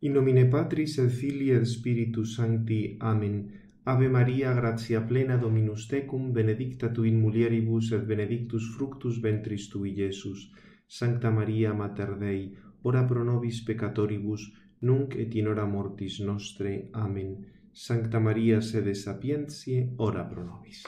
In nomine Patris et Filii et Spiritus Sancti. Amen. Ave Maria, gratia plena, Dominus tecum, benedicta tu in mulieribus et benedictus fructus ventris tui, Iesus. Sancta Maria, Mater Dei, ora pro nobis peccatoribus, nunc et in hora mortis nostre. Amen. Sancta Maria, sede sapientiae, ora pro nobis.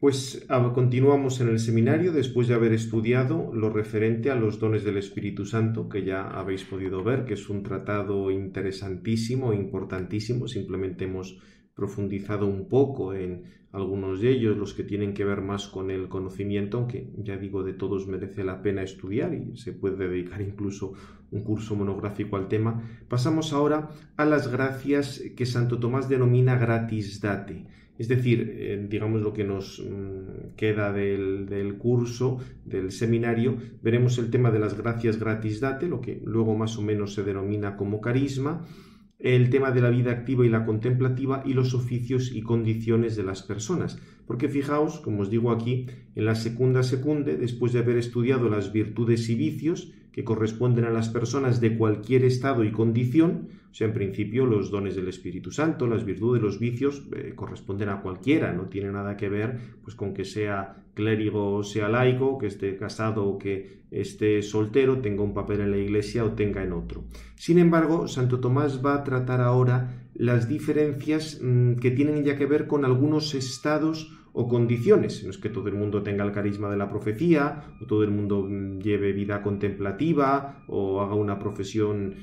Pues continuamos en el seminario después de haber estudiado lo referente a los dones del Espíritu Santo, que ya habéis podido ver que es un tratado interesantísimo, importantísimo. Simplemente hemos profundizado un poco en algunos de ellos, los que tienen que ver más con el conocimiento, aunque ya digo, de todos merece la pena estudiar y se puede dedicar incluso un curso monográfico al tema. Pasamos ahora a las gracias que Santo Tomás denomina gratis date. Es decir, digamos lo que nos queda del curso, del seminario, veremos el tema de las gracias gratis date, lo que luego más o menos se denomina como carisma, el tema de la vida activa y la contemplativa y los oficios y condiciones de las personas. Porque fijaos, como os digo aquí, en la secunda secunde, después de haber estudiado las virtudes y vicios que corresponden a las personas de cualquier estado y condición, o sea, en principio los dones del Espíritu Santo, las virtudes, los vicios corresponden a cualquiera, no tiene nada que ver pues con que sea clérigo o sea laico, que esté casado o que esté soltero, tenga un papel en la iglesia o tenga en otro. Sin embargo, Santo Tomás va a tratar ahora las diferencias que tienen ya que ver con algunos estados o condiciones. No es que todo el mundo tenga el carisma de la profecía, o todo el mundo lleve vida contemplativa, o haga una profesión,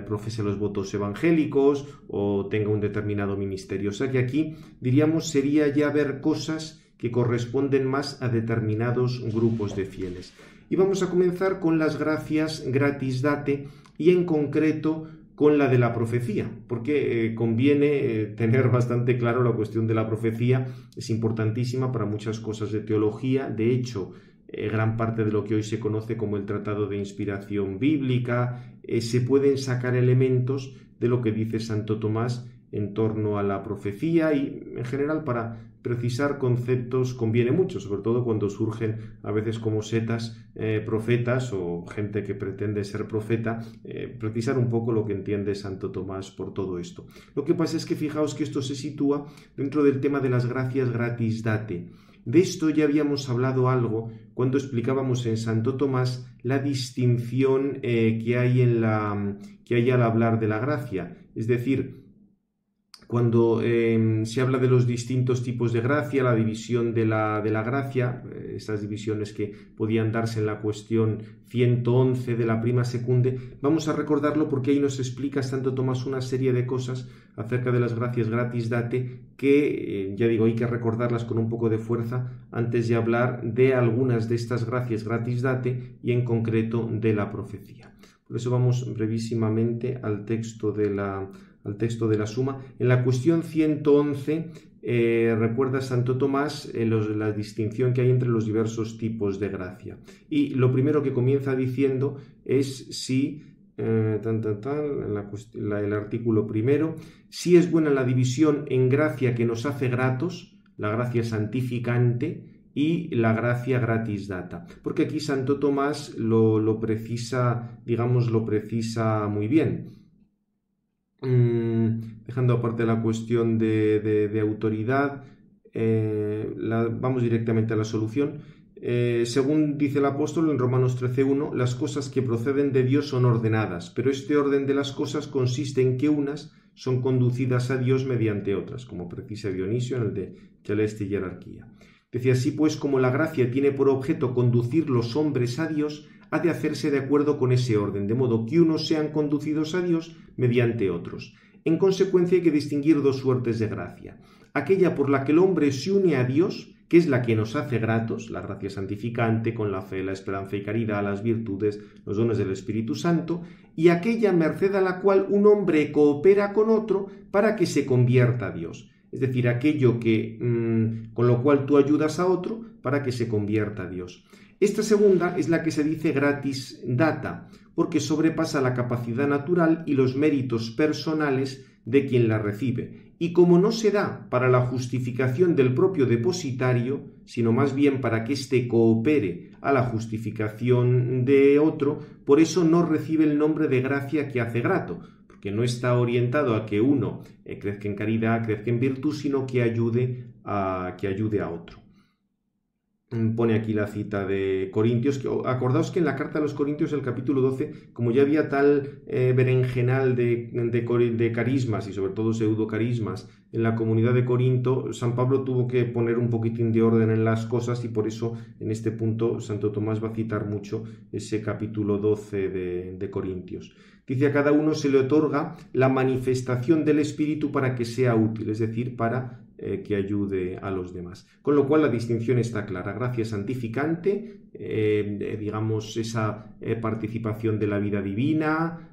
profese los votos evangélicos, o tenga un determinado ministerio. O sea que aquí, diríamos, sería ya ver cosas que corresponden más a determinados grupos de fieles. Y vamos a comenzar con las gracias gratis date, y en concreto con la de la profecía, porque conviene tener bastante claro la cuestión de la profecía. Es importantísima para muchas cosas de teología. De hecho, gran parte de lo que hoy se conoce como el Tratado de Inspiración Bíblica, se pueden sacar elementos de lo que dice Santo Tomás en torno a la profecía, y en general para precisar conceptos conviene mucho, sobre todo cuando surgen a veces como setas profetas o gente que pretende ser profeta, precisar un poco lo que entiende Santo Tomás por todo esto. Lo que pasa es que fijaos que esto se sitúa dentro del tema de las gracias gratis date. De esto ya habíamos hablado algo cuando explicábamos en Santo Tomás la distinción que hay al hablar de la gracia. Es decir, cuando se habla de los distintos tipos de gracia, la división de la gracia, estas divisiones que podían darse en la cuestión 111 de la prima secunde, vamos a recordarlo porque ahí nos explica Santo Tomás una serie de cosas acerca de las gracias gratis date que, ya digo, hay que recordarlas con un poco de fuerza antes de hablar de algunas de estas gracias gratis date y en concreto de la profecía. Por eso vamos brevísimamente al texto de la suma. En la cuestión 111 recuerda Santo Tomás la distinción que hay entre los diversos tipos de gracia. Y lo primero que comienza diciendo es si, el artículo primero, si es buena la división en gracia que nos hace gratos, la gracia santificante, y la gracia gratis data, porque aquí Santo Tomás lo precisa, digamos, lo precisa muy bien. Dejando aparte la cuestión de autoridad, vamos directamente a la solución. Según dice el apóstol en Romanos 13:1, las cosas que proceden de Dios son ordenadas, pero este orden de las cosas consiste en que unas son conducidas a Dios mediante otras, como precisa Dionisio en el de Celeste Jerarquía. Decía así, pues, como la gracia tiene por objeto conducir los hombres a Dios, ha de hacerse de acuerdo con ese orden, de modo que unos sean conducidos a Dios mediante otros. En consecuencia, hay que distinguir dos suertes de gracia. Aquella por la que el hombre se une a Dios, que es la que nos hace gratos, la gracia santificante, con la fe, la esperanza y caridad, las virtudes, los dones del Espíritu Santo, y aquella merced a la cual un hombre coopera con otro para que se convierta a Dios. Es decir, aquello que con lo cual tú ayudas a otro para que se convierta a Dios. Esta segunda es la que se dice gratis data, porque sobrepasa la capacidad natural y los méritos personales de quien la recibe, y como no se da para la justificación del propio depositario, sino más bien para que éste coopere a la justificación de otro, por eso no recibe el nombre de gracia que hace grato, porque no está orientado a que uno crezca en caridad, crezca en virtud, sino que ayude a otro. Pone aquí la cita de Corintios, que acordaos que en la carta a los Corintios, el capítulo 12, como ya había tal berenjenal de carismas y sobre todo pseudocarismas en la comunidad de Corinto, San Pablo tuvo que poner un poquitín de orden en las cosas y por eso en este punto Santo Tomás va a citar mucho ese capítulo 12 de Corintios. Dice: a cada uno se le otorga la manifestación del Espíritu para que sea útil, es decir, para que ayude a los demás. Con lo cual la distinción está clara: gracia santificante, digamos esa participación de la vida divina,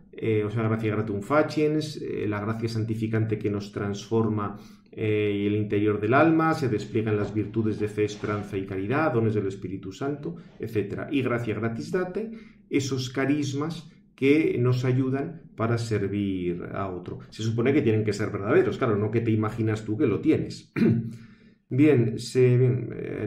o sea, gracia gratum faciens, la gracia santificante que nos transforma el interior del alma, se despliegan las virtudes de fe, esperanza y caridad, dones del Espíritu Santo, etc. Y gracia gratis date, esos carismas que nos ayudan para servir a otro. Se supone que tienen que ser verdaderos, claro, no que te imaginas tú que lo tienes. Bien,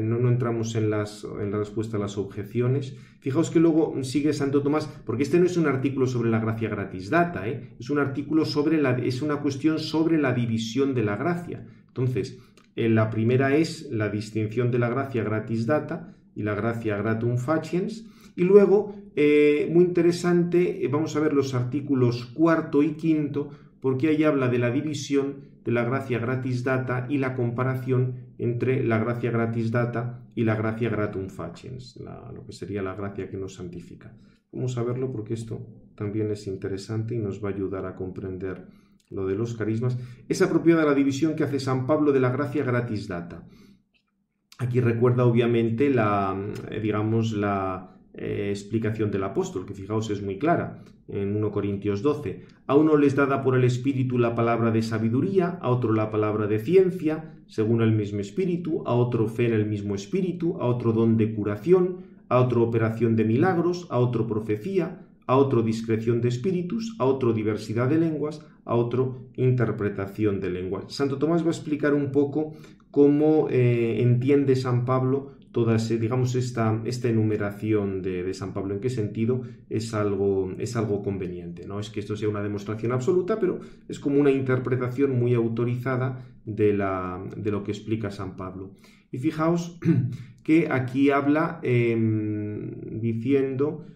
no entramos en la respuesta a las objeciones. Fijaos que luego sigue Santo Tomás, porque este no es un artículo sobre la gracia gratis data, es un artículo es una cuestión sobre la división de la gracia. Entonces, la primera es la distinción de la gracia gratis data y la gracia gratum faciens. Y luego, muy interesante, vamos a ver los artículos 4 y 5, porque ahí habla de la división de la gracia gratis data y la comparación entre la gracia gratis data y la gracia gratum faciens, lo que sería la gracia que nos santifica. Vamos a verlo porque esto también es interesante y nos va a ayudar a comprender lo de los carismas. Es apropiada la división que hace San Pablo de la gracia gratis data. Aquí recuerda obviamente la explicación del apóstol, que fijaos es muy clara, en 1 Corintios 12. A uno les dada por el Espíritu la palabra de sabiduría, a otro la palabra de ciencia, según el mismo Espíritu, a otro fe en el mismo Espíritu, a otro don de curación, a otro operación de milagros, a otro profecía, a otro discreción de espíritus, a otro diversidad de lenguas, a otro interpretación de lenguas. Santo Tomás va a explicar un poco cómo entiende San Pablo toda esta enumeración de San Pablo, en qué sentido es algo conveniente. No es que esto sea una demostración absoluta, pero es como una interpretación muy autorizada de lo que explica San Pablo. Y fijaos que aquí habla diciendo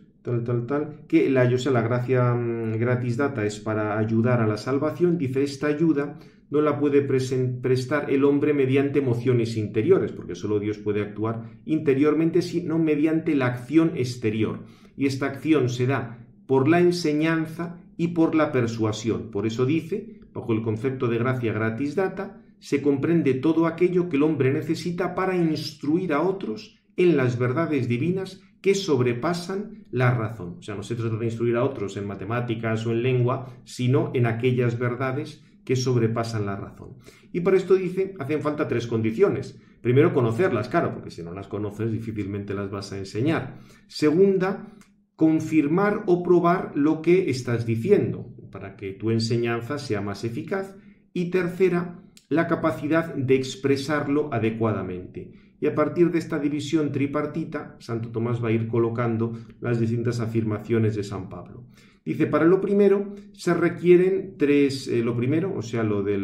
que la gracia gratis data es para ayudar a la salvación. Dice: esta ayuda no la puede prestar el hombre mediante emociones interiores, porque solo Dios puede actuar interiormente, sino mediante la acción exterior. Y esta acción se da por la enseñanza y por la persuasión. Por eso dice, bajo el concepto de gracia gratis data, se comprende todo aquello que el hombre necesita para instruir a otros en las verdades divinas que sobrepasan la razón. O sea, no se trata de instruir a otros en matemáticas o en lengua, sino en aquellas verdades que sobrepasan la razón. Y por esto dice, hacen falta 3 condiciones. Primero, conocerlas, claro, porque si no las conoces difícilmente las vas a enseñar. Segunda, confirmar o probar lo que estás diciendo, para que tu enseñanza sea más eficaz. Y tercera, la capacidad de expresarlo adecuadamente. Y a partir de esta división tripartita, Santo Tomás va a ir colocando las distintas afirmaciones de San Pablo. Dice: para lo primero se requieren 3, lo primero, o sea, lo de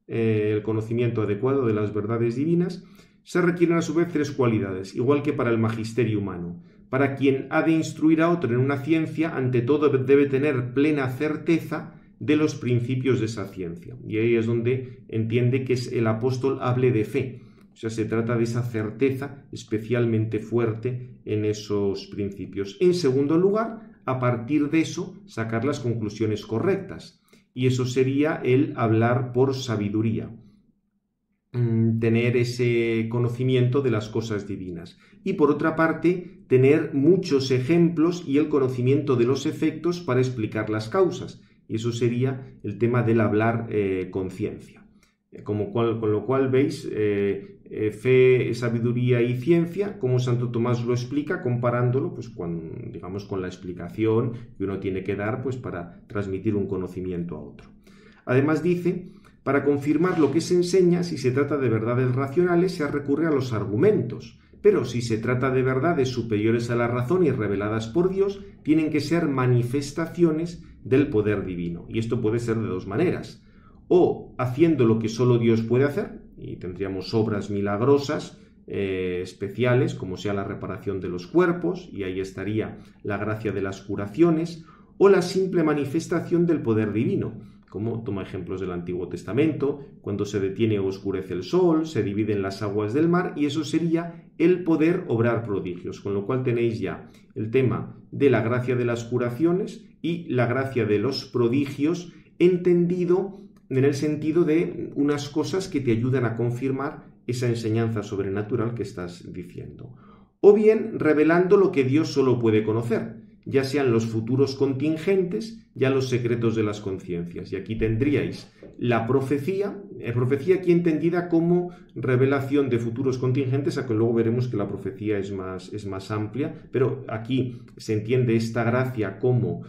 el conocimiento adecuado de las verdades divinas, se requieren a su vez 3 cualidades, igual que para el magisterio humano. Para quien ha de instruir a otro en una ciencia, ante todo debe tener plena certeza de los principios de esa ciencia. Y ahí es donde entiende que el apóstol hable de fe. O sea, se trata de esa certeza especialmente fuerte en esos principios. En segundo lugar, a partir de eso, sacar las conclusiones correctas. Y eso sería el hablar por sabiduría. Tener ese conocimiento de las cosas divinas. Y por otra parte, tener muchos ejemplos y el conocimiento de los efectos para explicar las causas. Y eso sería el tema del hablar con ciencia. Con lo cual veis fe, sabiduría y ciencia, como Santo Tomás lo explica, comparándolo pues, con la explicación que uno tiene que dar pues, para transmitir un conocimiento a otro. Además dice: Para confirmar lo que se enseña, si se trata de verdades racionales, se recurre a los argumentos. Pero si se trata de verdades superiores a la razón y reveladas por Dios, tienen que ser manifestaciones del poder divino. Y esto puede ser de dos maneras. O haciendo lo que solo Dios puede hacer, y tendríamos obras milagrosas, especiales, como sea la reparación de los cuerpos, y ahí estaría la gracia de las curaciones, o la simple manifestación del poder divino, como toma ejemplos del Antiguo Testamento, cuando se detiene o oscurece el sol, se dividen las aguas del mar, y eso sería el poder obrar prodigios, con lo cual tenéis ya el tema de la gracia de las curaciones y la gracia de los prodigios, entendido en el sentido de unas cosas que te ayudan a confirmar esa enseñanza sobrenatural que estás diciendo. O bien revelando lo que Dios solo puede conocer, ya sean los futuros contingentes, ya los secretos de las conciencias. Y aquí tendríais la profecía aquí entendida como revelación de futuros contingentes, a que luego veremos que la profecía es más amplia, pero aquí se entiende esta gracia como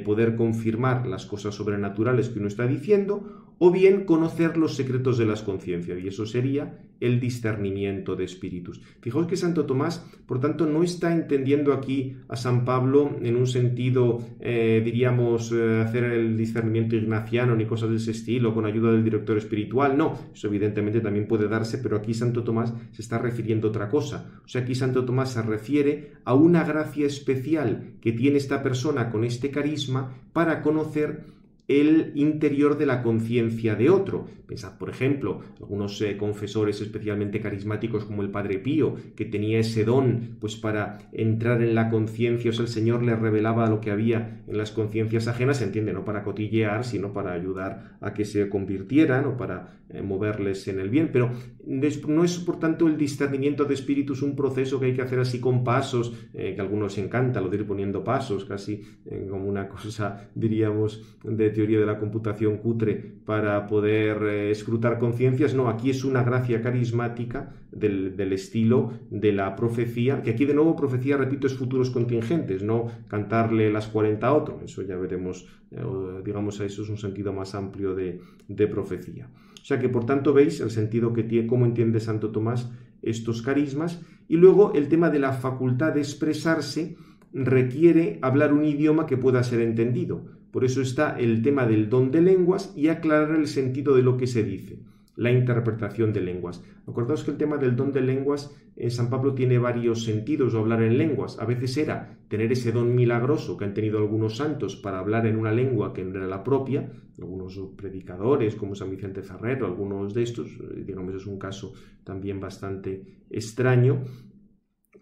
poder confirmar las cosas sobrenaturales que uno está diciendo, o bien conocer los secretos de las conciencias, y eso sería el discernimiento de espíritus. Fijaos que Santo Tomás, por tanto, no está entendiendo aquí a San Pablo en un sentido, hacer el discernimiento ignaciano ni cosas de ese estilo, con ayuda del director espiritual. No, eso evidentemente también puede darse, pero aquí Santo Tomás se está refiriendo a otra cosa. O sea, aquí Santo Tomás se refiere a una gracia especial que tiene esta persona con este carisma para conocer el interior de la conciencia de otro. Pensad, por ejemplo, algunos confesores especialmente carismáticos como el Padre Pío, que tenía ese don pues para entrar en la conciencia, o sea, el Señor le revelaba lo que había en las conciencias ajenas, se entiende, no para cotillear, sino para ayudar a que se convirtieran o para moverles en el bien, pero no es, por tanto, el discernimiento de espíritus un proceso que hay que hacer así con pasos, que a algunos encanta lo de ir poniendo pasos, casi como una cosa, diríamos, de teoría de la computación cutre para poder escrutar conciencias. No, aquí es una gracia carismática del estilo de la profecía, que aquí de nuevo profecía, repito, es futuros contingentes, no cantarle las 40 a otro, eso ya veremos, digamos, eso es un sentido más amplio de profecía. O sea que, por tanto, veis el sentido que tiene, cómo entiende Santo Tomás estos carismas, y luego el tema de la facultad de expresarse requiere hablar un idioma que pueda ser entendido. Por eso está el tema del don de lenguas y aclarar el sentido de lo que se dice, la interpretación de lenguas. Acordaos que el tema del don de lenguas en San Pablo tiene varios sentidos, o hablar en lenguas. A veces era tener ese don milagroso que han tenido algunos santos para hablar en una lengua que no era la propia, algunos predicadores como San Vicente Ferrer, algunos de estos, digamos, es un caso también bastante extraño.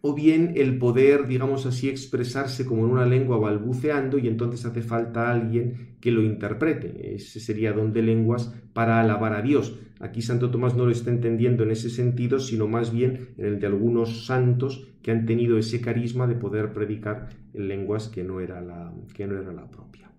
O bien el poder, digamos así, expresarse como en una lengua balbuceando, y entonces hace falta alguien que lo interprete. Ese sería don de lenguas para alabar a Dios. Aquí Santo Tomás no lo está entendiendo en ese sentido, sino más bien en el de algunos santos que han tenido ese carisma de poder predicar en lenguas que no era la propia.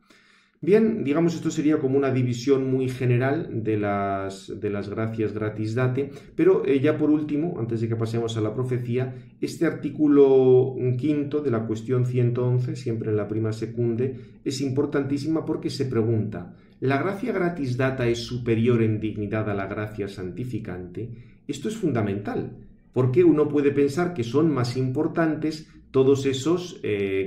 Bien, digamos, esto sería como una división muy general de las gracias gratis date, pero ya por último, antes de que pasemos a la profecía, este artículo quinto de la cuestión 111, siempre en la prima secunde, es importantísima porque se pregunta: ¿la gracia gratis data es superior en dignidad a la gracia santificante? Esto es fundamental, porque uno puede pensar que son más importantes todos esos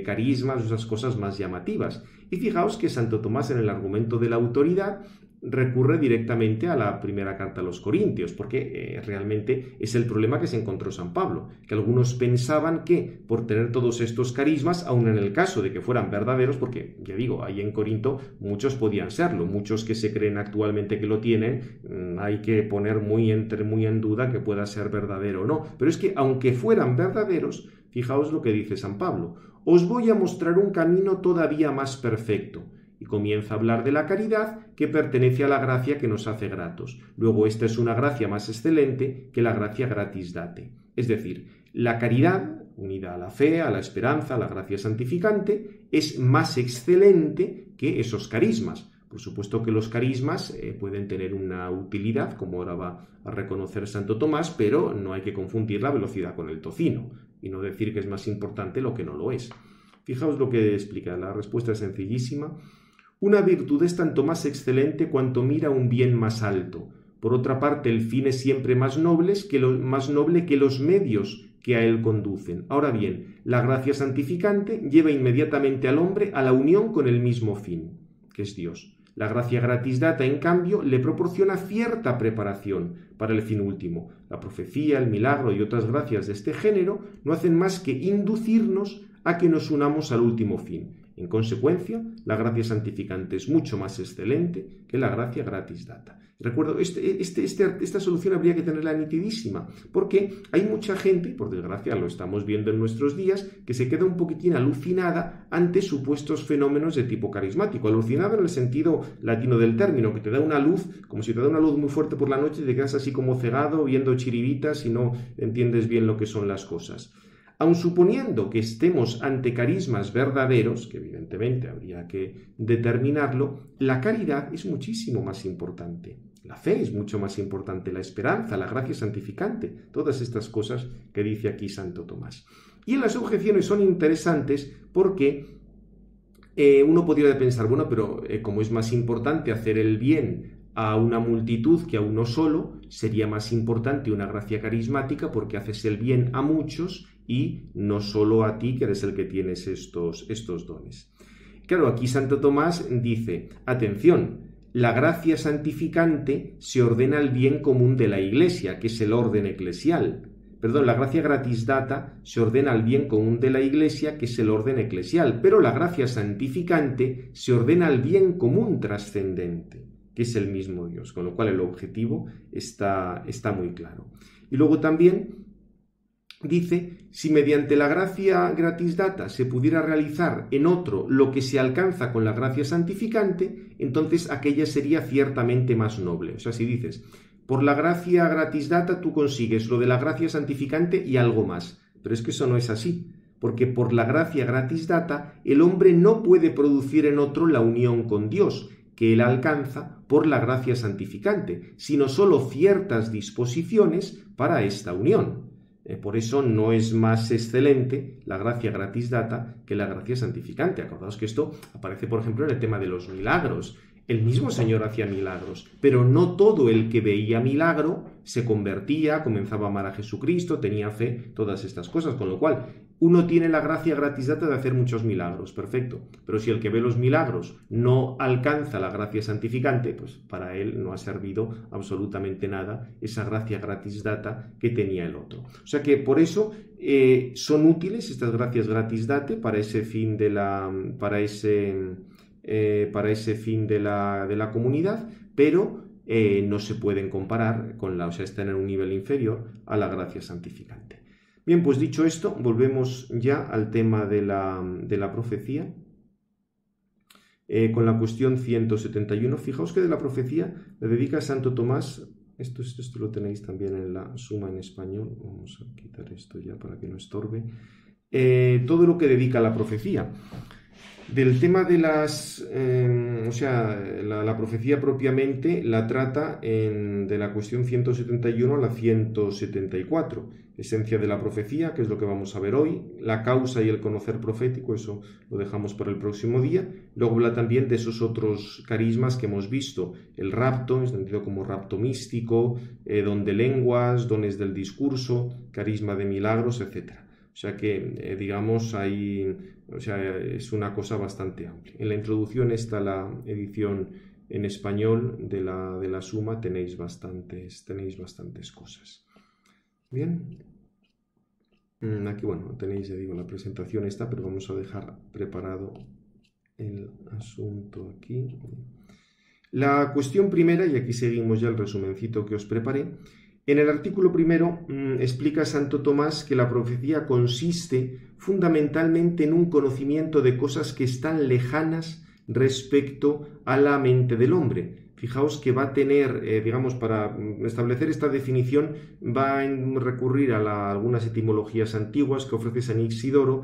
carismas, esas cosas más llamativas. Y fijaos que Santo Tomás, en el argumento de la autoridad, recurre directamente a la primera carta a los Corintios, porque realmente es el problema que se encontró San Pablo, que algunos pensaban que por tener todos estos carismas, aun en el caso de que fueran verdaderos, porque ya digo, ahí en Corinto muchos podían serlo, muchos que se creen actualmente que lo tienen, hay que poner muy en duda que pueda ser verdadero o no, pero es que aunque fueran verdaderos, fijaos lo que dice San Pablo: os voy a mostrar un camino todavía más perfecto. Y comienza a hablar de la caridad, que pertenece a la gracia que nos hace gratos. Luego, esta es una gracia más excelente que la gracia gratis date. Es decir, la caridad, unida a la fe, a la esperanza, a la gracia santificante, es más excelente que esos carismas. Por supuesto que los carismas pueden tener una utilidad, como ahora va a reconocer Santo Tomás, pero no hay que confundir la velocidad con el tocino y no decir que es más importante lo que no lo es. Fijaos lo que explica, la respuesta es sencillísima. Una virtud es tanto más excelente cuanto mira un bien más alto. Por otra parte, el fin es siempre más noble que los medios que a él conducen. Ahora bien, la gracia santificante lleva inmediatamente al hombre a la unión con el mismo fin, que es Dios. La gracia gratis data, en cambio, le proporciona cierta preparación para el fin último. La profecía, el milagro y otras gracias de este género no hacen más que inducirnos a que nos unamos al último fin. En consecuencia, la gracia santificante es mucho más excelente que la gracia gratis data. Recuerdo, esta solución habría que tenerla nitidísima, porque hay mucha gente, por desgracia lo estamos viendo en nuestros días, que se queda un poquitín alucinada ante supuestos fenómenos de tipo carismático. Alucinada en el sentido latino del término, que te da una luz, como si te da una luz muy fuerte por la noche y te quedas así como cegado, viendo chiribitas y no entiendes bien lo que son las cosas. Aun suponiendo que estemos ante carismas verdaderos, que evidentemente habría que determinarlo, la caridad es muchísimo más importante. La fe es mucho más importante, la esperanza, la gracia santificante, todas estas cosas que dice aquí Santo Tomás. Y las objeciones son interesantes porque uno podría pensar, bueno, pero como es más importante hacer el bien a una multitud que a uno solo, sería más importante una gracia carismática porque haces el bien a muchos y no solo a ti, que eres el que tienes estos dones. Claro, aquí Santo Tomás dice, atención, la gracia santificante se ordena al bien común de la Iglesia, que es el orden eclesial. La gracia gratis data se ordena al bien común de la Iglesia, que es el orden eclesial, pero la gracia santificante se ordena al bien común trascendente, que es el mismo Dios, con lo cual el objetivo está muy claro. Y luego también dice, si mediante la gracia gratis data se pudiera realizar en otro lo que se alcanza con la gracia santificante, entonces aquella sería ciertamente más noble. O sea, si dices, por la gracia gratis data tú consigues lo de la gracia santificante y algo más, pero es que eso no es así, porque por la gracia gratis data el hombre no puede producir en otro la unión con Dios, que él alcanza por la gracia santificante, sino solo ciertas disposiciones para esta unión. Por eso no es más excelente la gracia gratis data que la gracia santificante. Acordaos que esto aparece, por ejemplo, en el tema de los milagros. El mismo Señor hacía milagros, pero no todo el que veía milagro se convertía, comenzaba a amar a Jesucristo, tenía fe, todas estas cosas, con lo cual uno tiene la gracia gratis data de hacer muchos milagros, perfecto, pero si el que ve los milagros no alcanza la gracia santificante, pues para él no ha servido absolutamente nada esa gracia gratis data que tenía el otro. O sea que por eso son útiles estas gracias gratis date para ese fin de la comunidad, pero no se pueden comparar con están en un nivel inferior a la gracia santificante. Bien, pues dicho esto, volvemos ya al tema de la profecía, con la cuestión 171. Fijaos que de la profecía le dedica Santo Tomás, esto lo tenéis también en la suma en español, vamos a quitar esto ya para que no estorbe, todo lo que dedica a la profecía. Del tema de la profecía propiamente la trata de la cuestión 171 a la 174, esencia de la profecía, que es lo que vamos a ver hoy, la causa y el conocer profético, eso lo dejamos para el próximo día. Luego habla también de esos otros carismas que hemos visto, el rapto, entendido como rapto místico, don de lenguas, dones del discurso, carisma de milagros, etc. O sea que, es una cosa bastante amplia. En la introducción está la edición en español de la suma, tenéis bastantes cosas. Bien. Aquí, tenéis, la presentación esta, pero vamos a dejar preparado el asunto aquí. La cuestión primera, y aquí seguimos ya el resumencito que os preparé. En el artículo primero explica Santo Tomás que la profecía consiste fundamentalmente en un conocimiento de cosas que están lejanas respecto a la mente del hombre. Fijaos que va a tener, para establecer esta definición, va a recurrir a algunas etimologías antiguas que ofrece San Isidoro,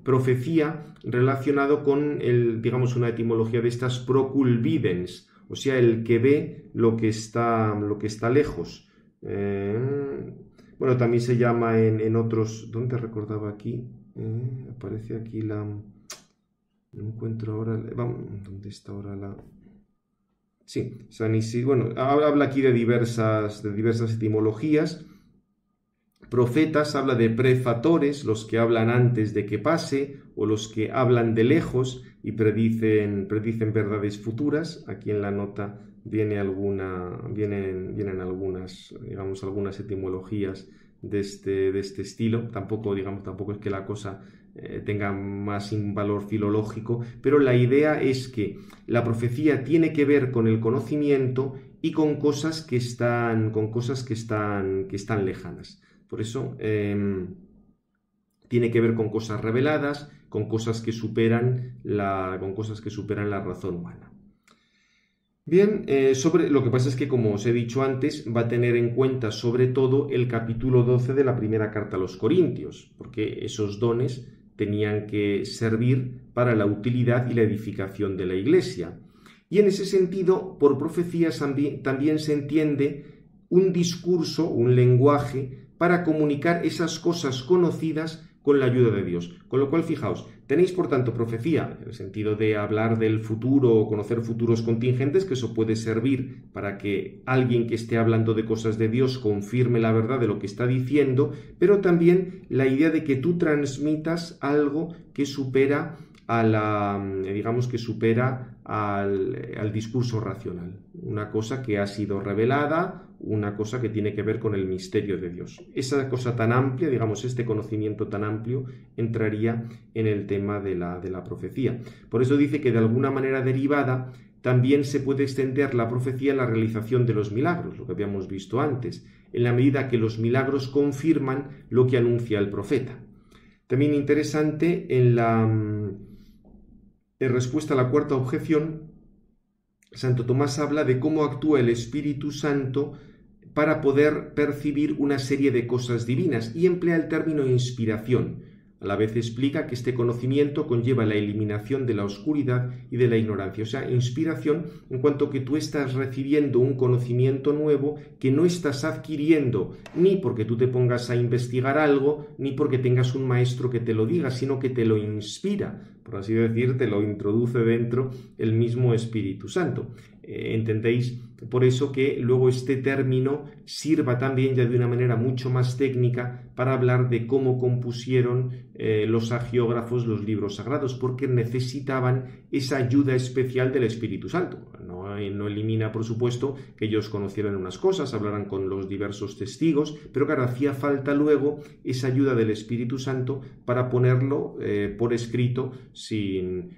profecía relacionado con una etimología de estas proculvidens, o sea, el que ve lo que está lejos. También se llama en otros... ¿Dónde recordaba aquí? Aparece aquí no me encuentro ahora. ¿Dónde está ahora la...? Sí, San Isidro. Bueno, habla aquí de diversas etimologías. Profetas habla de prefatores, los que hablan antes de que pase, o los que hablan de lejos y predicen verdades futuras. Aquí en la nota vienen algunas, digamos, algunas etimologías de este estilo. Tampoco es que la cosa tenga más un valor filológico, pero la idea es que la profecía tiene que ver con el conocimiento y con cosas que están lejanas. Por eso tiene que ver con cosas reveladas, con cosas que superan la razón humana. Bien, lo que pasa es que, como os he dicho antes, va a tener en cuenta sobre todo el capítulo 12 de la primera carta a los Corintios, porque esos dones tenían que servir para la utilidad y la edificación de la Iglesia. Y en ese sentido, por profecías también se entiende un discurso, un lenguaje, para comunicar esas cosas conocidas con la ayuda de Dios. Con lo cual, fijaos, tenéis por tanto profecía, en el sentido de hablar del futuro o conocer futuros contingentes, que eso puede servir para que alguien que esté hablando de cosas de Dios confirme la verdad de lo que está diciendo, pero también la idea de que tú transmitas algo que supera al discurso racional, una cosa que ha sido revelada, una cosa que tiene que ver con el misterio de Dios. Esa cosa tan amplia, digamos, este conocimiento tan amplio, entraría en el tema de la profecía. Por eso dice que de alguna manera derivada también se puede extender la profecía en la realización de los milagros, lo que habíamos visto antes, en la medida que los milagros confirman lo que anuncia el profeta. También interesante, en respuesta a la cuarta objeción, Santo Tomás habla de cómo actúa el Espíritu Santo para poder percibir una serie de cosas divinas y emplea el término inspiración. A la vez explica que este conocimiento conlleva la eliminación de la oscuridad y de la ignorancia. O sea, inspiración en cuanto que tú estás recibiendo un conocimiento nuevo que no estás adquiriendo ni porque tú te pongas a investigar algo, ni porque tengas un maestro que te lo diga, sino que te lo inspira, por así decir, te lo introduce dentro el mismo Espíritu Santo. ¿Entendéis? Por eso que luego este término sirva también ya de una manera mucho más técnica para hablar de cómo compusieron los hagiógrafos los libros sagrados, porque necesitaban esa ayuda especial del Espíritu Santo. No elimina, por supuesto, que ellos conocieran unas cosas, hablaran con los diversos testigos, pero claro, hacía falta luego esa ayuda del Espíritu Santo para ponerlo por escrito sin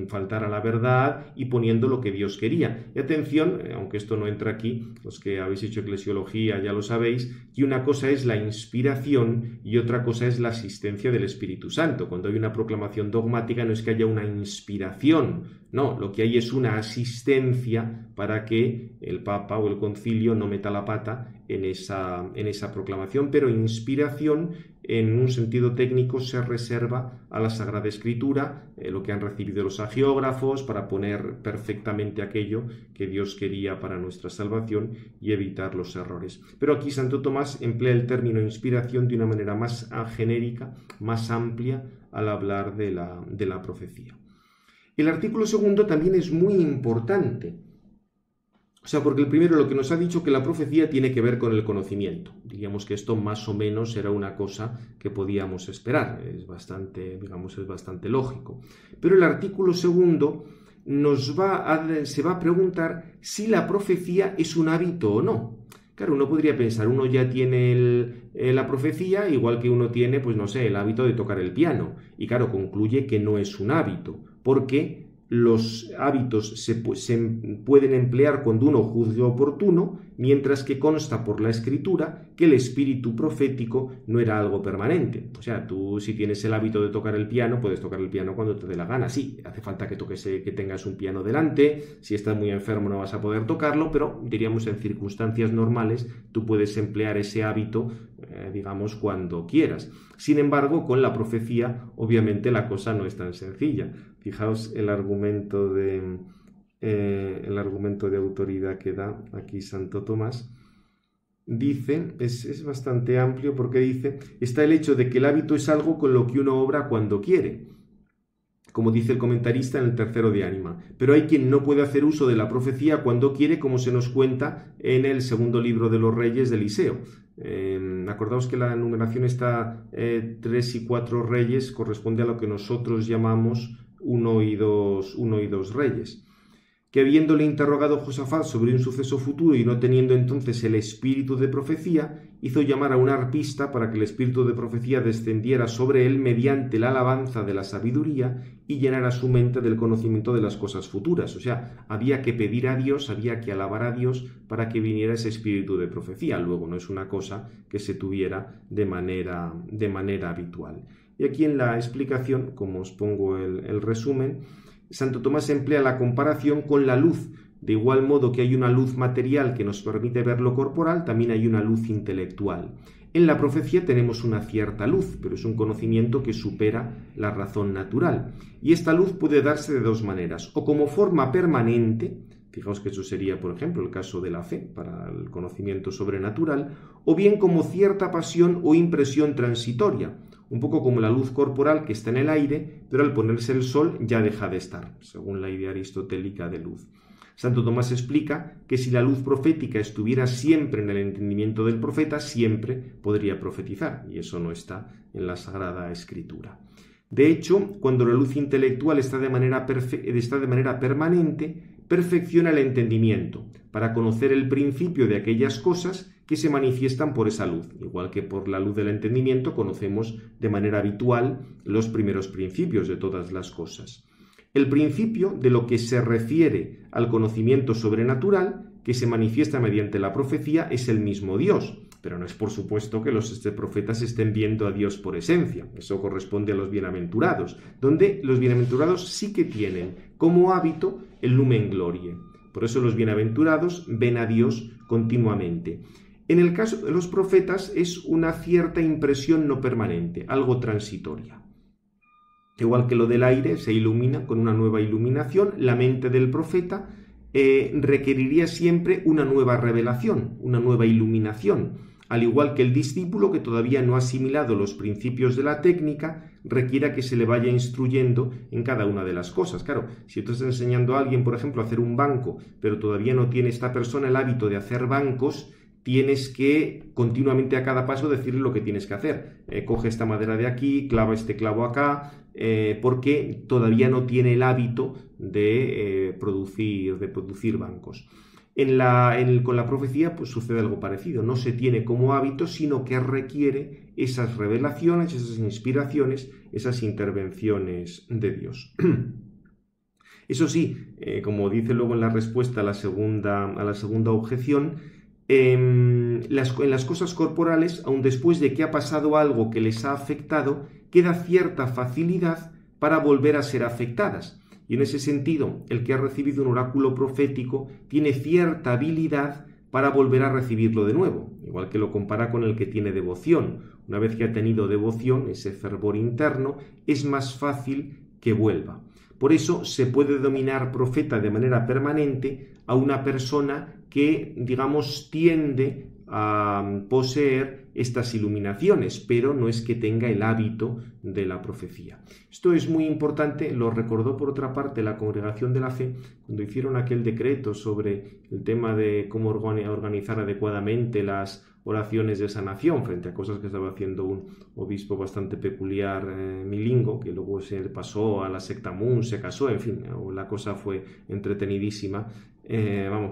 faltar a la verdad y poniendo lo que Dios quería. Y atención, aunque esto no entra aquí, los que habéis hecho eclesiología ya lo sabéis, que una cosa es la inspiración y otra cosa es la asistencia del Espíritu Santo. Cuando hay una proclamación dogmática no es que haya una inspiración, no, lo que hay es una asistencia para que el Papa o el Concilio no meta la pata en esa proclamación, pero inspiración en un sentido técnico se reserva a la Sagrada Escritura, lo que han recibido los hagiógrafos para poner perfectamente aquello que Dios quería para nuestra salvación y evitar los errores. Pero aquí Santo Tomás emplea el término inspiración de una manera más genérica, más amplia al hablar de la profecía. El artículo segundo también es muy importante. O sea, porque el primero lo que nos ha dicho que la profecía tiene que ver con el conocimiento. Diríamos que esto más o menos era una cosa que podíamos esperar. Es bastante lógico. Pero el artículo segundo se va a preguntar si la profecía es un hábito o no. Claro, uno podría pensar, uno ya tiene la profecía, igual que uno tiene, pues no sé, el hábito de tocar el piano. Y claro, concluye que no es un hábito, porque los hábitos se pueden emplear cuando uno juzgue oportuno, mientras que consta por la Escritura que el espíritu profético no era algo permanente. O sea, tú si tienes el hábito de tocar el piano, puedes tocar el piano cuando te dé la gana. Sí, hace falta que tengas un piano delante, si estás muy enfermo no vas a poder tocarlo, pero diríamos en circunstancias normales tú puedes emplear ese hábito, digamos, cuando quieras. Sin embargo, con la profecía, obviamente la cosa no es tan sencilla. Fijaos el argumento de autoridad que da aquí Santo Tomás. Dice, es bastante amplio porque dice, está el hecho de que el hábito es algo con lo que uno obra cuando quiere. como dice el comentarista en el tercero de Ánima. Pero hay quien no puede hacer uso de la profecía cuando quiere, como se nos cuenta en el segundo libro de los Reyes de Eliseo. Acordaos que la numeración está 3 y 4 reyes, corresponde a lo que nosotros llamamos 1 y 2 reyes. Que habiéndole interrogado Josafat sobre un suceso futuro y no teniendo entonces el espíritu de profecía, hizo llamar a un arpista para que el espíritu de profecía descendiera sobre él mediante la alabanza de la sabiduría y llenara su mente del conocimiento de las cosas futuras. O sea, había que pedir a Dios, había que alabar a Dios para que viniera ese espíritu de profecía. Luego no es una cosa que se tuviera de manera habitual. Y aquí en la explicación, como os pongo el resumen, Santo Tomás emplea la comparación con la luz. De igual modo que hay una luz material que nos permite ver lo corporal, también hay una luz intelectual. En la profecía tenemos una cierta luz, pero es un conocimiento que supera la razón natural. Y esta luz puede darse de dos maneras, o como forma permanente, fijaos que eso sería, por ejemplo, el caso de la fe para el conocimiento sobrenatural, o bien como cierta pasión o impresión transitoria, un poco como la luz corporal que está en el aire, pero al ponerse el sol ya deja de estar, según la idea aristotélica de luz. Santo Tomás explica que si la luz profética estuviera siempre en el entendimiento del profeta, siempre podría profetizar, y eso no está en la Sagrada Escritura. De hecho, cuando la luz intelectual está de manera permanente, perfecciona el entendimiento, para conocer el principio de aquellas cosas que se manifiestan por esa luz, igual que por la luz del entendimiento conocemos de manera habitual los primeros principios de todas las cosas. El principio de lo que se refiere al conocimiento sobrenatural, que se manifiesta mediante la profecía, es el mismo Dios, pero no es por supuesto que los profetas estén viendo a Dios por esencia, eso corresponde a los bienaventurados, donde los bienaventurados sí que tienen como hábito el Lumen Gloriae. Por eso los bienaventurados ven a Dios continuamente. En el caso de los profetas es una cierta impresión no permanente, algo transitoria. Igual que lo del aire se ilumina con una nueva iluminación, la mente del profeta requeriría siempre una nueva revelación, una nueva iluminación, al igual que el discípulo que todavía no ha asimilado los principios de la técnica requiera que se le vaya instruyendo en cada una de las cosas. Claro, si tú estás enseñando a alguien, por ejemplo, a hacer un banco, pero todavía no tiene esta persona el hábito de hacer bancos, tienes que continuamente a cada paso decirle lo que tienes que hacer. Coge esta madera de aquí, clava este clavo acá, porque todavía no tiene el hábito de producir bancos. Con la profecía pues sucede algo parecido. No se tiene como hábito, sino que requiere esas revelaciones, esas inspiraciones, esas intervenciones de Dios. Eso sí, como dice luego en la respuesta a la segunda objeción, en las cosas corporales, aun después de que ha pasado algo que les ha afectado, queda cierta facilidad para volver a ser afectadas. Y en ese sentido, el que ha recibido un oráculo profético tiene cierta habilidad para volver a recibirlo de nuevo, igual que lo compara con el que tiene devoción. Una vez que ha tenido devoción, ese fervor interno, es más fácil que vuelva. Por eso se puede denominar profeta de manera permanente a una persona que, digamos, tiende a poseer estas iluminaciones, pero no es que tenga el hábito de la profecía. Esto es muy importante, lo recordó por otra parte la Congregación de la Fe cuando hicieron aquel decreto sobre el tema de cómo organizar adecuadamente las oraciones de sanación frente a cosas que estaba haciendo un obispo bastante peculiar, milingo, que luego se pasó a la secta Moon, se casó, en fin, la cosa fue entretenidísima.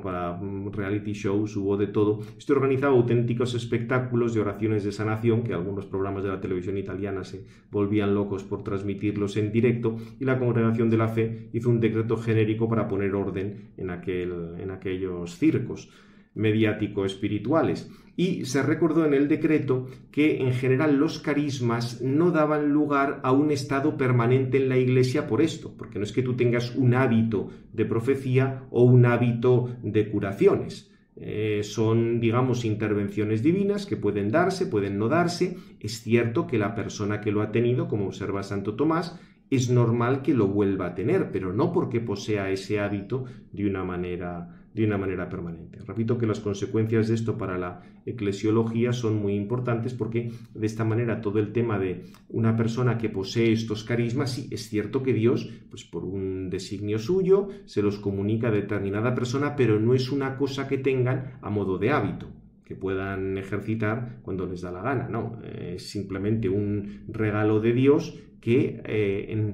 Para reality shows hubo de todo. Esto organizaba auténticos espectáculos de oraciones de sanación que algunos programas de la televisión italiana se volvían locos por transmitirlos en directo, y la Congregación de la Fe hizo un decreto genérico para poner orden en aquellos circos mediático-espirituales. Y se recordó en el decreto que en general los carismas no daban lugar a un estado permanente en la Iglesia por esto, porque no es que tú tengas un hábito de profecía o un hábito de curaciones. Son, digamos, intervenciones divinas que pueden darse, pueden no darse. Es cierto que la persona que lo ha tenido, como observa Santo Tomás, es normal que lo vuelva a tener, pero no porque posea ese hábito de una manera de una manera permanente. Repito que las consecuencias de esto para la eclesiología son muy importantes porque de esta manera todo el tema de una persona que posee estos carismas, sí, es cierto que Dios, pues por un designio suyo, se los comunica a determinada persona, pero no es una cosa que tengan a modo de hábito, que puedan ejercitar cuando les da la gana, no, es simplemente un regalo de Dios que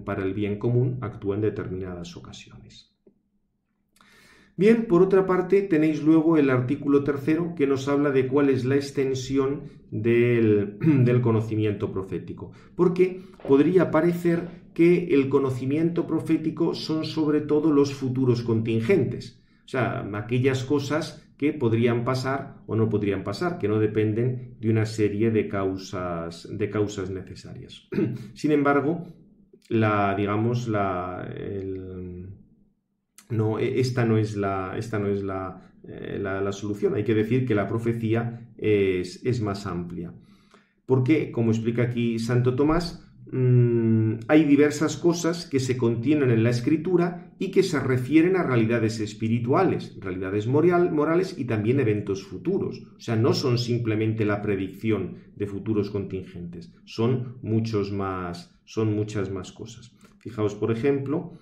para el bien común actúa en determinadas ocasiones. Bien, por otra parte tenéis luego el artículo 3 que nos habla de cuál es la extensión del conocimiento profético, porque podría parecer que el conocimiento profético son sobre todo los futuros contingentes, o sea, aquellas cosas que podrían pasar o no podrían pasar, que no dependen de una serie de causas necesarias. Sin embargo, esta no es la solución. Hay que decir que la profecía es más amplia. Porque, como explica aquí Santo Tomás, hay diversas cosas que se contienen en la Escritura y que se refieren a realidades espirituales, realidades morales y también eventos futuros. O sea, no son simplemente la predicción de futuros contingentes, son muchas más cosas. Fijaos, por ejemplo,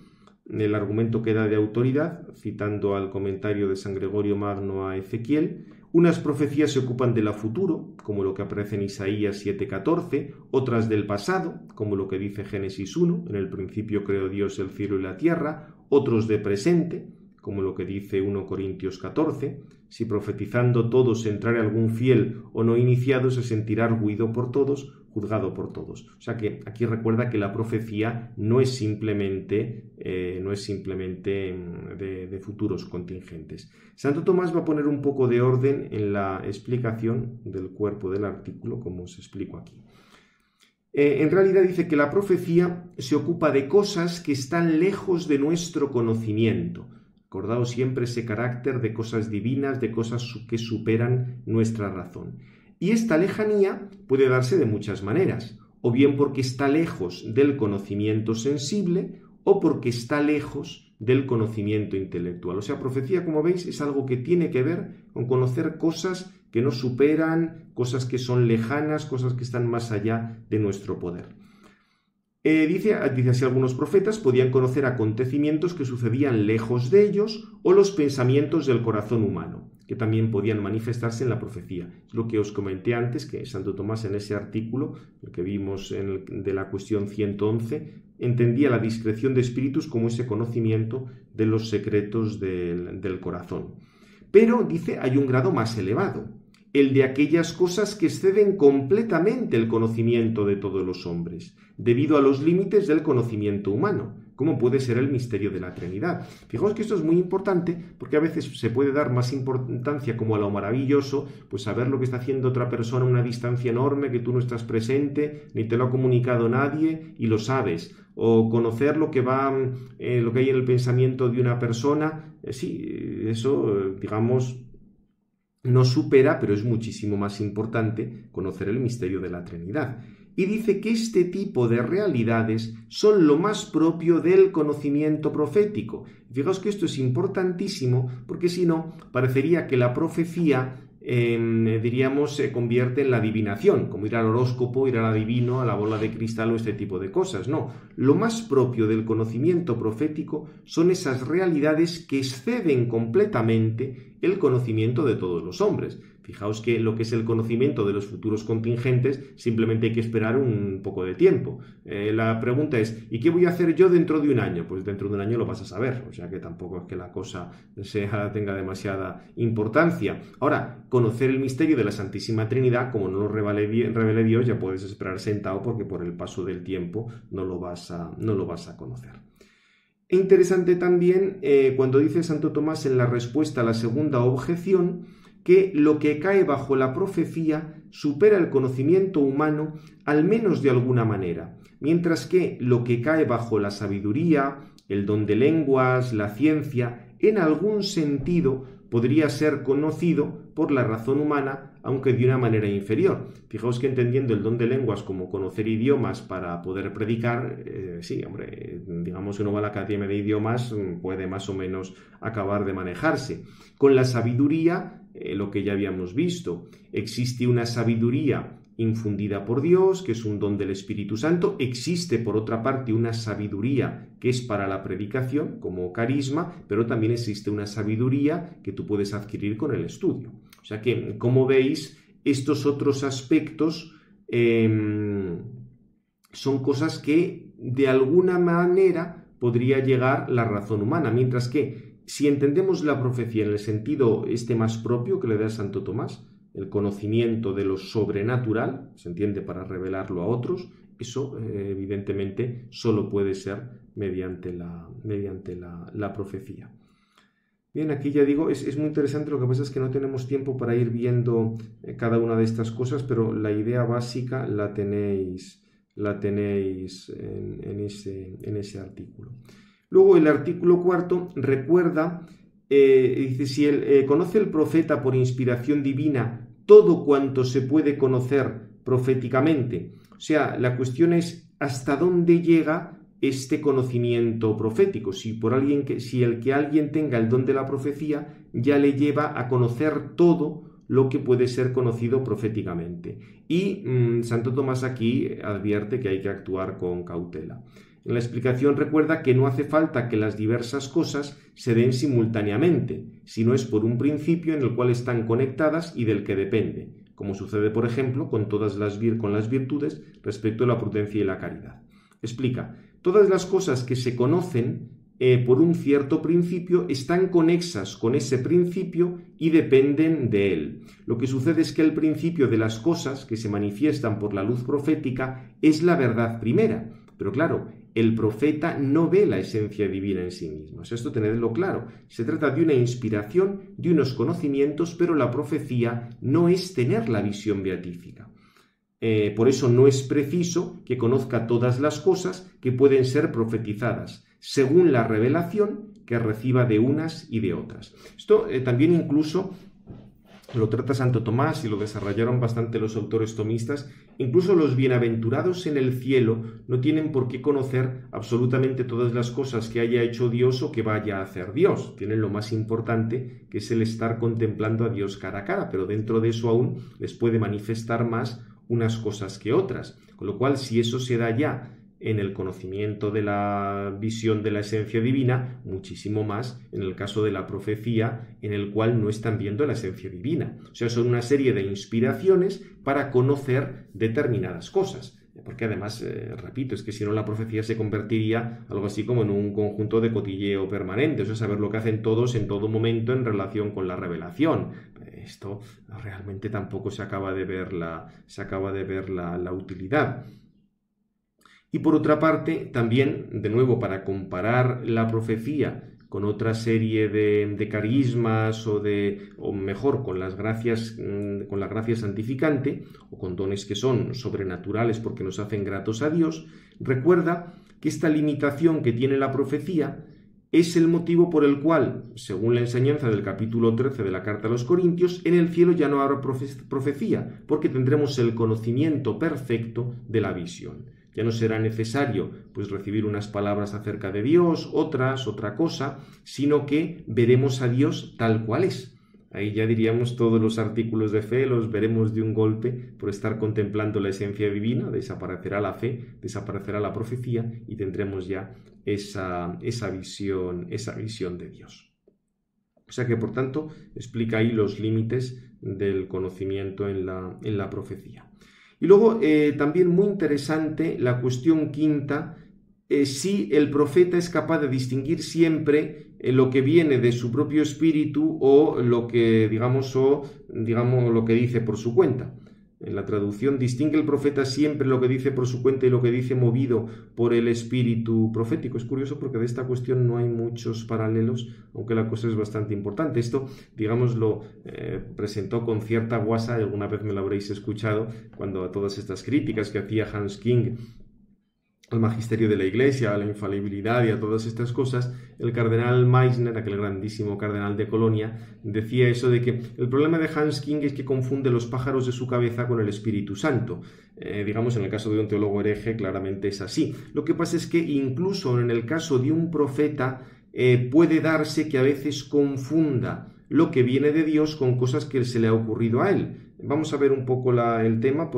el argumento que da de autoridad, citando al comentario de San Gregorio Magno a Ezequiel: unas profecías se ocupan de lo futuro, como lo que aparece en Isaías 7:14, otras del pasado, como lo que dice Génesis 1, en el principio creó Dios el cielo y la tierra, otros de presente, como lo que dice 1 Corintios 14, si profetizando todos entrare algún fiel o no iniciado, se sentirá arguido por todos, juzgado por todos. O sea que aquí recuerda que la profecía no es simplemente de futuros contingentes. Santo Tomás va a poner un poco de orden en la explicación del cuerpo del artículo, como os explico aquí. En realidad dice que la profecía se ocupa de cosas que están lejos de nuestro conocimiento. Acordaos siempre ese carácter de cosas divinas, de cosas que superan nuestra razón. Y esta lejanía puede darse de muchas maneras, o bien porque está lejos del conocimiento sensible, o porque está lejos del conocimiento intelectual. O sea, profecía, como veis, es algo que tiene que ver con conocer cosas que nos superan, cosas que son lejanas, cosas que están más allá de nuestro poder. Dice así: algunos profetas podían conocer acontecimientos que sucedían lejos de ellos o los pensamientos del corazón humano, que también podían manifestarse en la profecía. Es lo que os comenté antes, que Santo Tomás en ese artículo, el que vimos de la cuestión 111, entendía la discreción de espíritus como ese conocimiento de los secretos del corazón. Pero, dice, hay un grado más elevado, el de aquellas cosas que exceden completamente el conocimiento de todos los hombres, debido a los límites del conocimiento humano, como puede ser el misterio de la Trinidad. Fijaos que esto es muy importante porque a veces se puede dar más importancia como a lo maravilloso, pues saber lo que está haciendo otra persona a una distancia enorme, que tú no estás presente, ni te lo ha comunicado nadie y lo sabes, o conocer lo que hay en el pensamiento de una persona. Sí, eso, digamos, no supera, pero es muchísimo más importante conocer el misterio de la Trinidad. Y dice que este tipo de realidades son lo más propio del conocimiento profético. Fijaos que esto es importantísimo porque si no, parecería que la profecía, se convierte en la adivinación, como ir al horóscopo, ir al adivino, a la bola de cristal o este tipo de cosas. No, lo más propio del conocimiento profético son esas realidades que exceden completamente el conocimiento de todos los hombres. Fijaos que lo que es el conocimiento de los futuros contingentes simplemente hay que esperar un poco de tiempo. La pregunta es, ¿y qué voy a hacer yo dentro de un año? Pues dentro de un año lo vas a saber, o sea que tampoco es que la cosa tenga demasiada importancia. Ahora, conocer el misterio de la Santísima Trinidad, como no lo revele Dios, ya puedes esperar sentado porque por el paso del tiempo no lo vas a conocer. E interesante también cuando dice Santo Tomás en la respuesta a la segunda objeción, que lo que cae bajo la profecía supera el conocimiento humano al menos de alguna manera, mientras que lo que cae bajo la sabiduría, el don de lenguas, la ciencia, en algún sentido podría ser conocido por la razón humana aunque de una manera inferior. Fijaos que entendiendo el don de lenguas como conocer idiomas para poder predicar, sí, hombre, digamos que uno va a la academia de idiomas, puede más o menos acabar de manejarse. Con la sabiduría, lo que ya habíamos visto, existe una sabiduría infundida por Dios, que es un don del Espíritu Santo. Existe, por otra parte, una sabiduría que es para la predicación, como carisma, pero también existe una sabiduría que tú puedes adquirir con el estudio. O sea que, como veis, estos otros aspectos son cosas que, de alguna manera, podría llegar la razón humana, mientras que, si entendemos la profecía en el sentido más propio que le da Santo Tomás, el conocimiento de lo sobrenatural, se entiende para revelarlo a otros, eso evidentemente solo puede ser mediante la profecía. Bien, aquí ya digo, es muy interesante, lo que pasa es que no tenemos tiempo para ir viendo cada una de estas cosas, pero la idea básica la tenéis en ese artículo. Luego el artículo 4 recuerda, dice, si conoce el profeta por inspiración divina todo cuanto se puede conocer proféticamente. O sea, la cuestión es hasta dónde llega este conocimiento profético. Si el que alguien tenga el don de la profecía ya le lleva a conocer todo lo que puede ser conocido proféticamente. Y Santo Tomás aquí advierte que hay que actuar con cautela. En la explicación recuerda que no hace falta que las diversas cosas se den simultáneamente, sino es por un principio en el cual están conectadas y del que depende, como sucede, por ejemplo, con las virtudes respecto a la prudencia y la caridad. Explica, todas las cosas que se conocen por un cierto principio están conexas con ese principio y dependen de él. Lo que sucede es que el principio de las cosas que se manifiestan por la luz profética es la verdad primera, pero claro, el profeta no ve la esencia divina en sí mismo. O sea, esto tenedlo claro. Se trata de una inspiración, de unos conocimientos, pero la profecía no es tener la visión beatífica. Por eso no es preciso que conozca todas las cosas que pueden ser profetizadas, según la revelación que reciba de unas y de otras. Esto también incluso lo trata Santo Tomás y lo desarrollaron bastante los autores tomistas. Incluso los bienaventurados en el cielo no tienen por qué conocer absolutamente todas las cosas que haya hecho Dios o que vaya a hacer Dios. Tienen lo más importante, que es el estar contemplando a Dios cara a cara, pero dentro de eso aún les puede manifestar más unas cosas que otras. Con lo cual, si eso se da ya en el conocimiento de la visión de la esencia divina, muchísimo más en el caso de la profecía, en el cual no están viendo la esencia divina. O sea, son una serie de inspiraciones para conocer determinadas cosas. Porque además, repito, es que si no la profecía se convertiría algo así como en un conjunto de cotilleo permanente, o sea, saber lo que hacen todos en todo momento en relación con la revelación. Esto realmente tampoco se acaba de ver la utilidad. Y por otra parte, también, de nuevo, para comparar la profecía con otra serie de carismas o mejor, con la gracia santificante o con dones que son sobrenaturales porque nos hacen gratos a Dios, recuerda que esta limitación que tiene la profecía es el motivo por el cual, según la enseñanza del capítulo 13 de la Carta a los Corintios, en el cielo ya no habrá profecía, porque tendremos el conocimiento perfecto de la visión. Ya no será necesario recibir unas palabras acerca de Dios, otra cosa, sino que veremos a Dios tal cual es. Ahí ya diríamos todos los artículos de fe, los veremos de un golpe por estar contemplando la esencia divina, desaparecerá la fe, desaparecerá la profecía y tendremos ya esa visión de Dios. O sea que, por tanto, explica ahí los límites del conocimiento en la profecía. Y luego, también muy interesante, la cuestión quinta, si el profeta es capaz de distinguir siempre lo que viene de su propio espíritu o lo que, lo que dice por su cuenta. En la traducción, distingue el profeta siempre lo que dice por su cuenta y lo que dice movido por el espíritu profético. Es curioso porque de esta cuestión no hay muchos paralelos, aunque la cosa es bastante importante. Esto, lo presentó con cierta guasa, alguna vez me lo habréis escuchado, cuando a todas estas críticas que hacía Hans King al magisterio de la Iglesia, a la infalibilidad y a todas estas cosas, el cardenal Meissner, aquel grandísimo cardenal de Colonia, decía eso de que el problema de Hans King es que confunde los pájaros de su cabeza con el Espíritu Santo. Digamos, en el caso de un teólogo hereje, claramente es así. Lo que pasa es que incluso en el caso de un profeta, puede darse que a veces confunda lo que viene de Dios con cosas que se le ha ocurrido a él. Vamos a ver un poco el tema,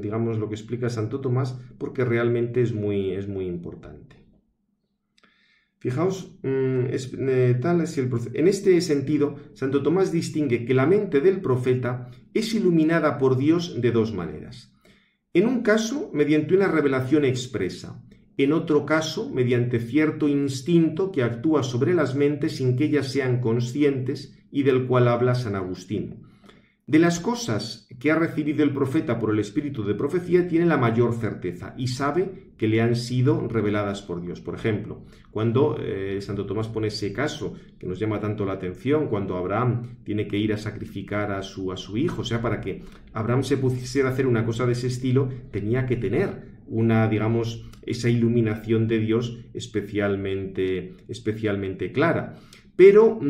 digamos lo que explica Santo Tomás, porque realmente es muy importante. Fijaos, en este sentido, Santo Tomás distingue que la mente del profeta es iluminada por Dios de dos maneras. En un caso, mediante una revelación expresa. En otro caso, mediante cierto instinto que actúa sobre las mentes sin que ellas sean conscientes y del cual habla San Agustín. De las cosas que ha recibido el profeta por el espíritu de profecía tiene la mayor certeza y sabe que le han sido reveladas por Dios. Por ejemplo, cuando Santo Tomás pone ese caso que nos llama tanto la atención, cuando Abraham tiene que ir a sacrificar a su hijo, o sea, para que Abraham se pudiera hacer una cosa de ese estilo, tenía que tener esa iluminación de Dios especialmente clara. Pero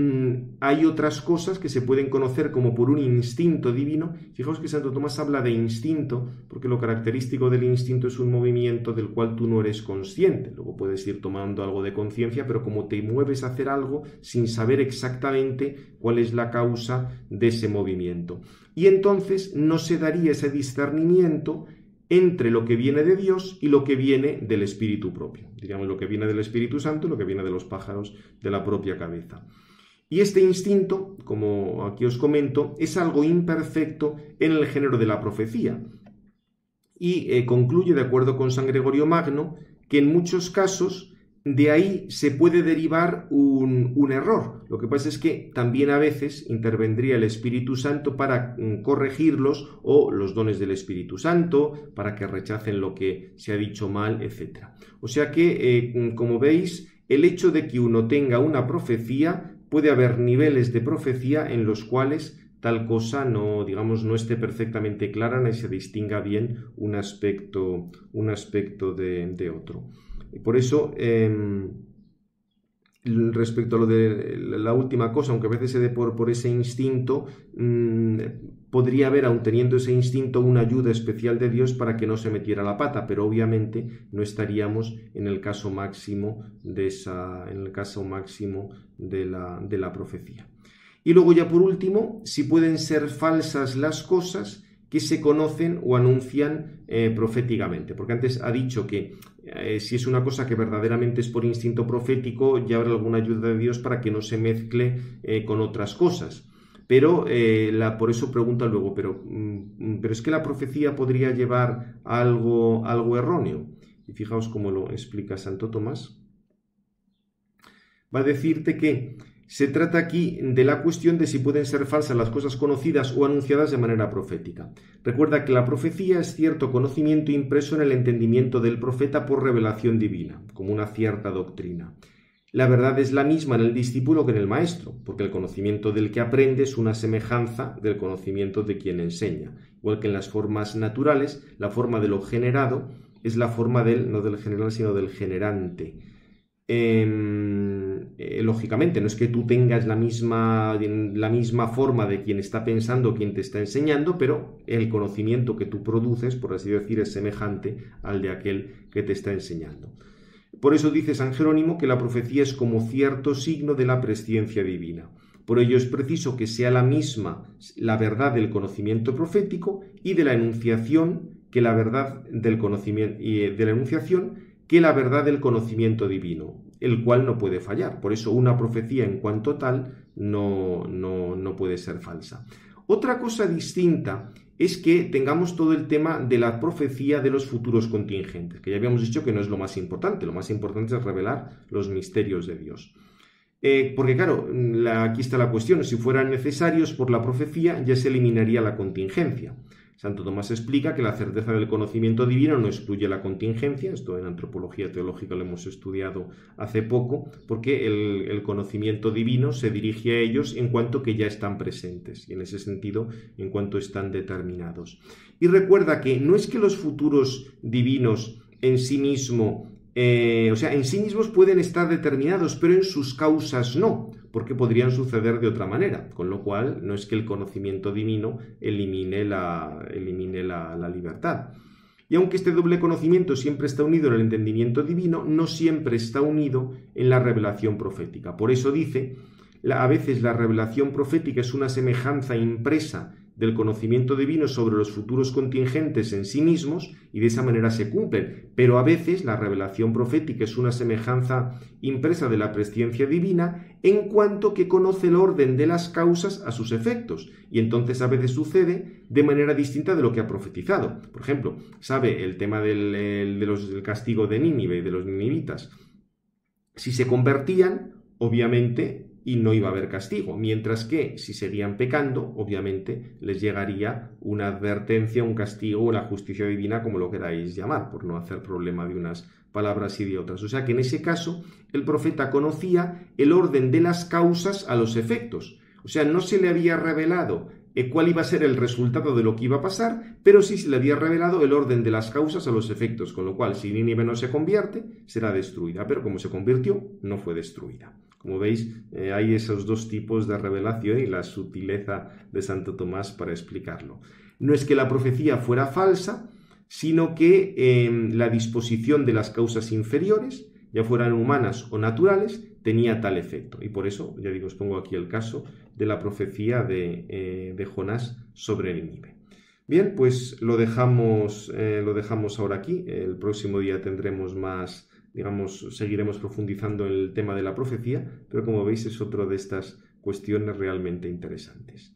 hay otras cosas que se pueden conocer como por un instinto divino. Fijaos que Santo Tomás habla de instinto, porque lo característico del instinto es un movimiento del cual tú no eres consciente. Luego puedes ir tomando algo de conciencia, pero como te mueves a hacer algo sin saber exactamente cuál es la causa de ese movimiento. Y entonces no se daría ese discernimiento entre lo que viene de Dios y lo que viene del Espíritu propio. Diríamos lo que viene del Espíritu Santo y lo que viene de los pájaros de la propia cabeza. Y este instinto, como aquí os comento, es algo imperfecto en el género de la profecía. Y concluye, de acuerdo con San Gregorio Magno, que en muchos casos de ahí se puede derivar un error. Lo que pasa es que también a veces intervendría el Espíritu Santo para corregirlos, o los dones del Espíritu Santo, para que rechacen lo que se ha dicho mal, etc. O sea que, como veis, el hecho de que uno tenga una profecía, puede haber niveles de profecía en los cuales tal cosa no esté perfectamente clara ni se distinga bien un aspecto de otro. Y por eso, respecto a lo de la última cosa, aunque a veces se dé por ese instinto, podría haber, aun teniendo ese instinto, una ayuda especial de Dios para que no se metiera la pata, pero obviamente no estaríamos en el caso máximo de la profecía. Y luego ya por último, si pueden ser falsas las cosas que se conocen o anuncian proféticamente, porque antes ha dicho que si es una cosa que verdaderamente es por instinto profético, ya habrá alguna ayuda de Dios para que no se mezcle con otras cosas. Pero por eso pregunta luego, pero es que la profecía podría llevar a algo erróneo. Y fijaos cómo lo explica Santo Tomás. Va a decirte que se trata aquí de la cuestión de si pueden ser falsas las cosas conocidas o anunciadas de manera profética. Recuerda que la profecía es cierto conocimiento impreso en el entendimiento del profeta por revelación divina, como una cierta doctrina. La verdad es la misma en el discípulo que en el maestro, porque el conocimiento del que aprende es una semejanza del conocimiento de quien enseña. Igual que en las formas naturales, la forma de lo generado es la forma no del general, sino del generante. Lógicamente, no es que tú tengas la misma forma de quien está pensando o quien te está enseñando, pero el conocimiento que tú produces, por así decir, es semejante al de aquel que te está enseñando. Por eso dice San Jerónimo que la profecía es como cierto signo de la presciencia divina. Por ello es preciso que sea la misma la verdad del conocimiento profético y de la enunciación que la verdad del conocimiento divino, el cual no puede fallar. Por eso una profecía en cuanto tal no puede ser falsa. Otra cosa distinta es que tengamos todo el tema de la profecía de los futuros contingentes, que ya habíamos dicho que no es lo más importante es revelar los misterios de Dios. Porque claro, aquí está la cuestión, si fueran necesarios por la profecía ya se eliminaría la contingencia. Santo Tomás explica que la certeza del conocimiento divino no excluye la contingencia, esto en antropología teológica lo hemos estudiado hace poco, porque el conocimiento divino se dirige a ellos en cuanto que ya están presentes, y en ese sentido en cuanto están determinados. Y recuerda que no es que los futuros divinos en sí mismo, en sí mismos pueden estar determinados, pero en sus causas no, porque podrían suceder de otra manera, con lo cual no es que el conocimiento divino elimine la libertad. Y aunque este doble conocimiento siempre está unido en el entendimiento divino, no siempre está unido en la revelación profética. Por eso dice, a veces la revelación profética es una semejanza impresa del conocimiento divino sobre los futuros contingentes en sí mismos y de esa manera se cumplen, pero a veces la revelación profética es una semejanza impresa de la presciencia divina en cuanto que conoce el orden de las causas a sus efectos, y entonces a veces sucede de manera distinta de lo que ha profetizado. Por ejemplo, sabe el tema del castigo de Nínive y de los ninivitas. Si se convertían, obviamente, y no iba a haber castigo, mientras que si seguían pecando, obviamente les llegaría una advertencia, un castigo o la justicia divina, como lo queráis llamar, por no hacer problema de unas palabras y de otras. O sea que en ese caso el profeta conocía el orden de las causas a los efectos. O sea, no se le había revelado cuál iba a ser el resultado de lo que iba a pasar, pero sí se le había revelado el orden de las causas a los efectos, con lo cual si Nínive no se convierte, será destruida, pero como se convirtió, no fue destruida. Como veis, hay esos dos tipos de revelación y la sutileza de Santo Tomás para explicarlo. No es que la profecía fuera falsa, sino que la disposición de las causas inferiores, ya fueran humanas o naturales, tenía tal efecto. Y por eso, ya digo, os pongo aquí el caso de la profecía de Jonás sobre Nínive. Bien, pues lo dejamos ahora aquí. El próximo día tendremos más, seguiremos profundizando en el tema de la profecía, pero como veis es otra de estas cuestiones realmente interesantes.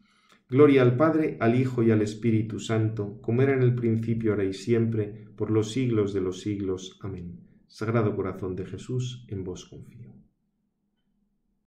Gloria al Padre, al Hijo y al Espíritu Santo, como era en el principio, ahora y siempre, por los siglos de los siglos. Amén. Sagrado Corazón de Jesús, en vos confío.